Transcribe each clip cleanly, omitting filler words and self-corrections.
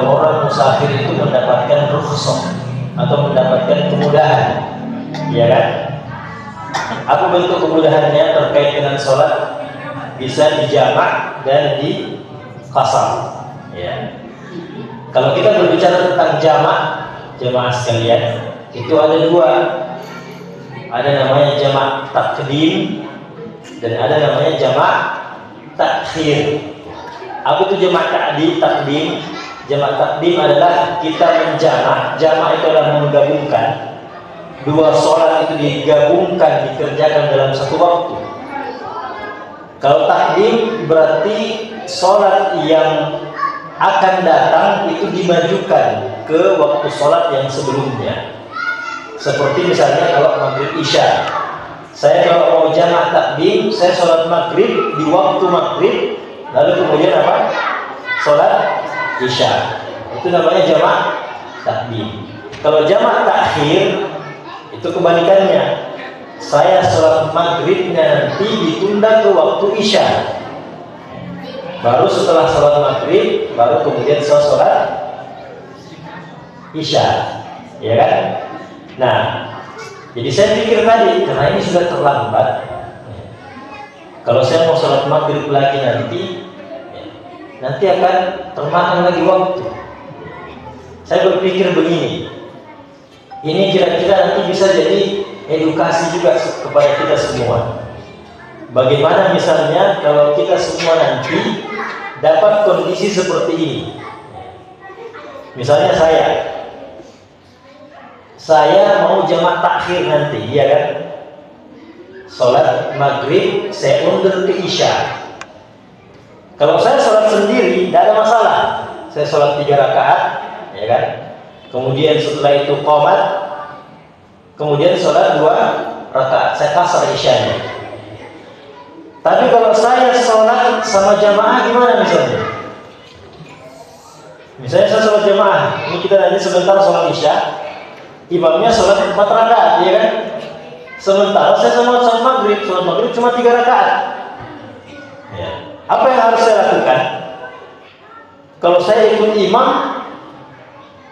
orang musafir itu mendapatkan rukhsah atau mendapatkan kemudahan, ya kan? Apa bentuk kemudahannya terkait dengan sholat? Bisa dijamak dan di qasar, ya. Kalau kita berbicara tentang jamaah sekalian, itu ada dua. Ada namanya jamak takdim dan ada namanya jamak takhir. Apa itu jamak takdim? Jamak takdim adalah kita menjamak. Jamak itu adalah menggabungkan dua sholat, itu digabungkan, dikerjakan dalam satu waktu. Kalau takdim berarti sholat yang akan datang itu dimajukan ke waktu sholat yang sebelumnya. Seperti misalnya kalau maghrib isya, saya kalau mau jamak takdim, saya sholat maghrib di waktu maghrib, lalu kemudian apa? Sholat isya. Itu namanya jamak takdim. Kalau jamak takhir itu kebalikannya. Saya sholat maghribnya nanti ditunda ke waktu isya. Baru setelah sholat maghrib, baru kemudian saya sholat isya, ya kan? Nah, jadi saya pikir tadi, karena ini sudah terlambat, kalau saya mau sholat maghrib lagi nanti akan termakan lagi waktu. Saya berpikir begini, ini kira-kira nanti bisa jadi edukasi juga kepada kita semua. Bagaimana misalnya kalau kita semua nanti dapat kondisi seperti ini. Misalnya saya mau jamak takhir nanti, ya kan? Sholat maghrib saya undur ke isya. Kalau saya sholat sendiri, tidak ada masalah. Saya sholat 3 rakaat, ya kan? Kemudian setelah itu qomat, kemudian sholat 2 rakaat. Saya qasar isyanya. Tapi kalau saya sholat sama jamaah gimana misalnya? Misalnya saya sholat jamaah, ini kita nanti sebentar sholat isya, imamnya sholat 4 rakaat, ya kan? Sementara saya sholat maghrib cuma 3 rakaat. Ya. Apa yang harus saya lakukan? Kalau saya ikut imam,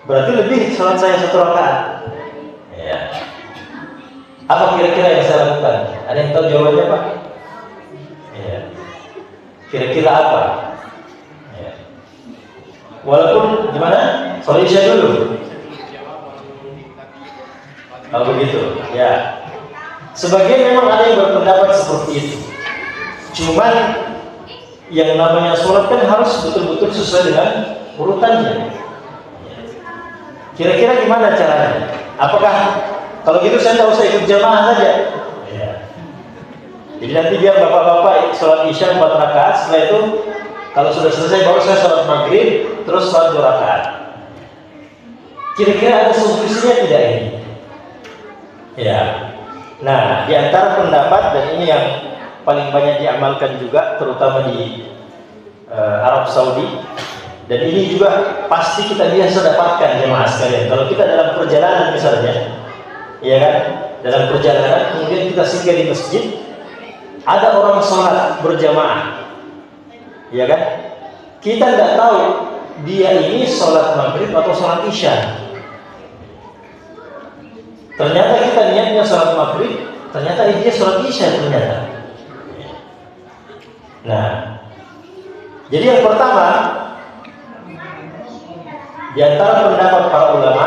berarti lebih sholat saya 1 rakaat. Ya. Apa kira-kira yang saya lakukan? Ada yang tahu jawabannya, Pak? Ya. Kira-kira apa? Ya. Walaupun gimana? Sholat isya dulu. Kalau begitu, ya. Sebagian memang ada yang berpendapat seperti itu. Cuman yang namanya sholat kan harus betul-betul sesuai dengan urutannya. Kira-kira gimana caranya? Apakah kalau gitu saya tidak usah ikut jamaah saja? Ya. Jadi nanti biar bapak-bapak sholat isya 4 rakaat, setelah itu kalau sudah selesai baru saya sholat maghrib, terus sholat 2 rakaat. Kira-kira ada solusinya tidak ini? Ya. Nah, di antara pendapat, dan ini yang paling banyak diamalkan juga, terutama di Arab Saudi, dan ini juga pasti kita biasa dapatkan jemaah sekalian. Kalau kita dalam perjalanan misalnya, ya kan, dalam perjalanan kemudian kita singgah di masjid, ada orang sholat berjamaah, ya kan? Kita tidak tahu dia ini sholat maghrib atau sholat isya. Ternyata kita niatnya sholat maghrib, ternyata dia sholat isya ternyata. Nah, jadi yang pertama, di antara pendapat para ulama,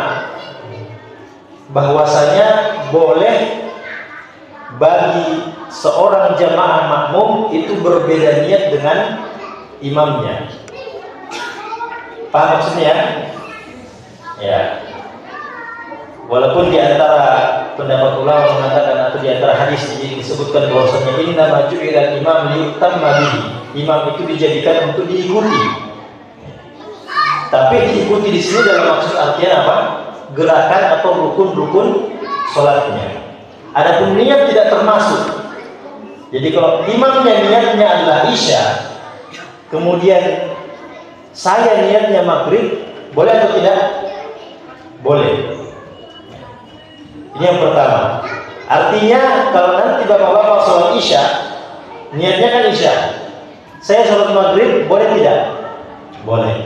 bahwasanya boleh bagi seorang jamaah makmum itu berbeda niat dengan imamnya. Paham maksudnya? Ya. Walaupun di antara pendapat ulama mengatakan, atau di antara hadis disebutkan bahwasanya ini nama ju'ilal imam liyutamma bihi. Imam itu dijadikan untuk diikuti. Tapi diikuti di sini dalam maksud artian apa? Gerakan atau rukun-rukun sholatnya. Adapun niat tidak termasuk. Jadi kalau imamnya niatnya adalah isya, kemudian saya niatnya maghrib, boleh atau tidak? Boleh. Ini yang pertama. Artinya kalau nanti bapak-bapak sholat isya, niatnya kan isya, saya sholat maghrib, boleh tidak? Boleh.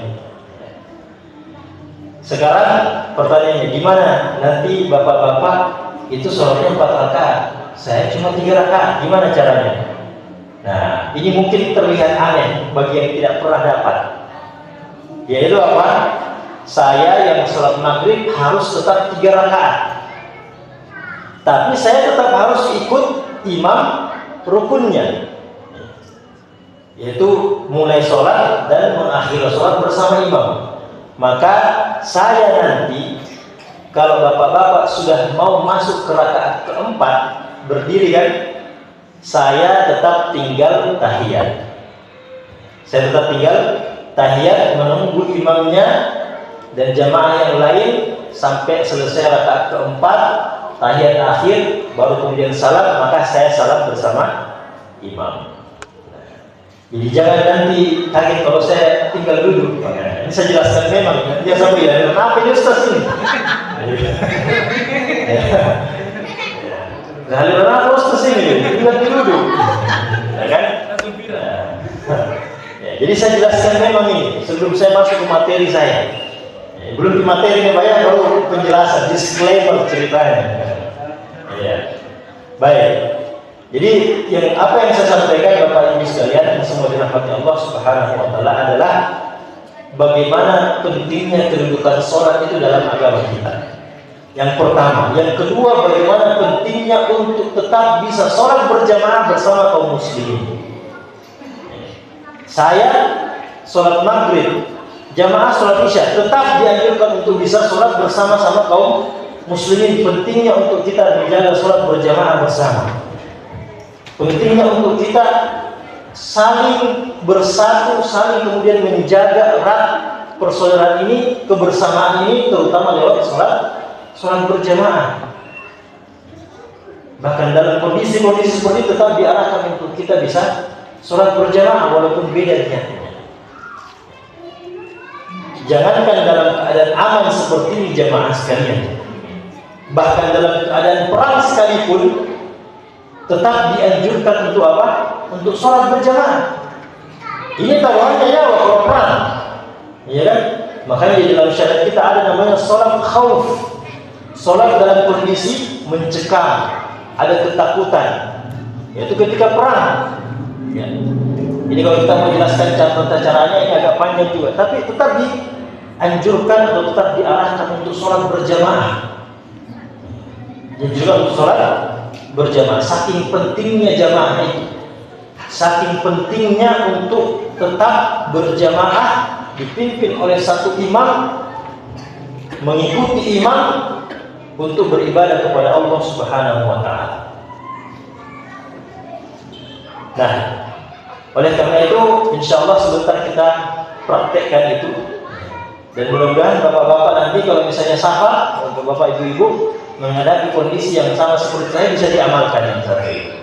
Sekarang pertanyaannya, gimana nanti bapak-bapak itu sholatnya 4 rakaat, saya cuma 3 rakaat, gimana caranya? Nah, ini mungkin terlihat aneh bagi yang tidak pernah dapat. Yaitu apa? Saya yang sholat maghrib harus tetap 3 rakaat, tapi saya tetap harus ikut imam rukunnya, yaitu mulai sholat dan mengakhiri sholat bersama imam. Maka saya nanti kalau bapak-bapak sudah mau masuk ke rakaat keempat berdiri kan, saya tetap tinggal tahiyat. Saya tetap tinggal tahiyat menunggu imamnya dan jamaah yang lain sampai selesai rakaat keempat, tahiyat akhir, baru kemudian salam, maka saya salam bersama imam. Jadi jangan nanti kaget kalau saya tinggal duduk. Ini saya jelaskan memang. Dia sampai bilang, kenapa ini Ustaz ini? Nah, kenapa Ustaz ini? Tinggal duduk. Ya kan? Ya, jadi saya jelaskan memang ini sebelum saya masuk ke materi saya. Ya, belum di materi ini banyak, baru penjelasan, disclaimer ceritanya. Ya. Baik. Jadi apa yang saya sampaikan Bapak Ibu sekalian yang semua dirahmati Allah Subhanahu wa taala adalah bagaimana pentingnya kedudukan sholat itu dalam agama kita. Yang pertama, yang kedua, bagaimana pentingnya untuk tetap bisa sholat berjamaah bersama kaum muslimin. Saya sholat maghrib, jamaah sholat isya, tetap dianjurkan untuk bisa sholat bersama-sama kaum muslimin. Pentingnya untuk kita menjaga sholat berjamaah bersama. Pentingnya untuk kita saling bersatu, saling kemudian menjaga erat persaudaraan ini, kebersamaan ini, terutama lewat sholat berjamaah. Bahkan dalam kondisi-kondisi seperti itu tetap diarahkan untuk kita bisa sholat berjamaah walaupun beda niatnya. Jangankan dalam keadaan aman seperti ini jamaah sekalian, bahkan dalam keadaan perang sekalipun tetap dianjurkan untuk apa? Untuk sholat berjamaah. Ini taruhannya nyawa kalau perang, ya kan? Makanya di dalam syariat kita ada namanya sholat khauf, sholat dalam kondisi mencekam, ada ketakutan, yaitu ketika perang. Ya. Jadi kalau kita mau jelaskan tata caranya ini agak panjang juga, tapi tetap dianjurkan atau tetap diarahkan untuk sholat berjamaah. Dan juga untuk sholat berjamaah, saking pentingnya jamaah itu, saking pentingnya untuk tetap berjamaah dipimpin oleh satu imam, mengikuti imam untuk beribadah kepada Allah Subhanahu wa taala. Nah, oleh karena itu insyaallah sebentar kita praktekkan itu, dan mudah-mudahan bapak-bapak nanti kalau misalnya safar, bapak ibu-ibu menghadapi kondisi yang sama seperti saya bisa diamalkan yang satu itu.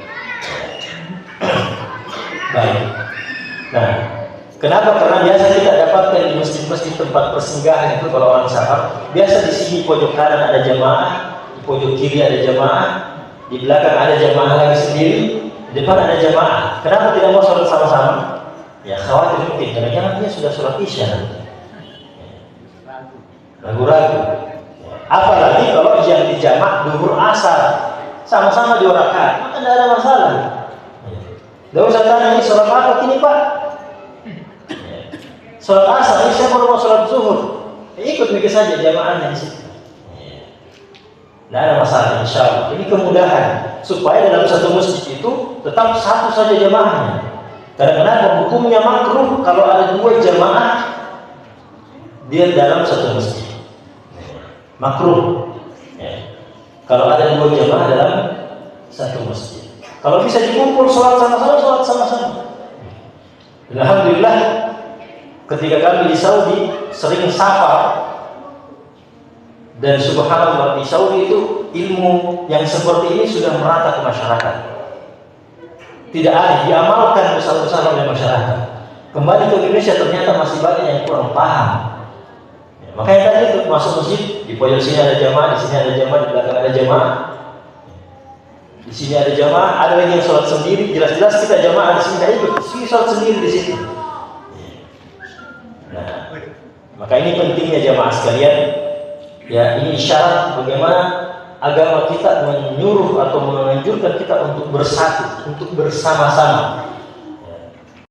Baik. Nah, kenapa? Karena biasa kita dapatkan di masjid-masjid tempat persinggahan itu kalau orang safar, biasa di sini pojok kanan ada jamaah, di pojok kiri ada jamaah, di belakang ada jamaah lagi sendiri, di depan ada jamaah. Kenapa tidak mau sholat sama-sama? Ya khawatir mungkin, karena jangan dia sudah sholat isya. Ragu-ragu. Apalagi kalau yang dijamak duhur asar sama-sama 2 rakaat, maka tidak ada masalah. Tidak usah tanya ini sholat apa kini Pak? Sholat asar, ini saya baru mau sholat zuhur. Ikut mikir saja jamaahnya di situ. Tidak ada masalah, insya Allah. Ini kemudahan supaya dalam satu masjid itu tetap satu saja jamaahnya. Karena kenapa? Hukumnya makruh kalau ada 2 jamaah dia dalam satu masjid. Makruh ya. Kalau ada 2 jamaah dalam satu masjid. Kalau bisa dikumpul sholat sama-sama, sholat sama-sama. Alhamdulillah ketika kami di Saudi sering safar, dan subhanallah di Saudi itu ilmu yang seperti ini sudah merata ke masyarakat. Tidak ada diamalkan besar-besaran oleh masyarakat. Kembali ke Indonesia ternyata masih banyak yang kurang paham. Makanya tadi itu masuk masjid, di pojok sini ada jamaah, di sini ada jamaah, di belakang ada jamaah, di sini ada jamaah, ada lagi yang sholat sendiri. Jelas-jelas kita jamaah di sini tidak ikut, di sini sholat sendiri di situ. Nah, Maka ini pentingnya jamaah sekalian. Ya, ini isyarat bagaimana agama kita menyuruh atau menganjurkan kita untuk bersatu, untuk bersama-sama.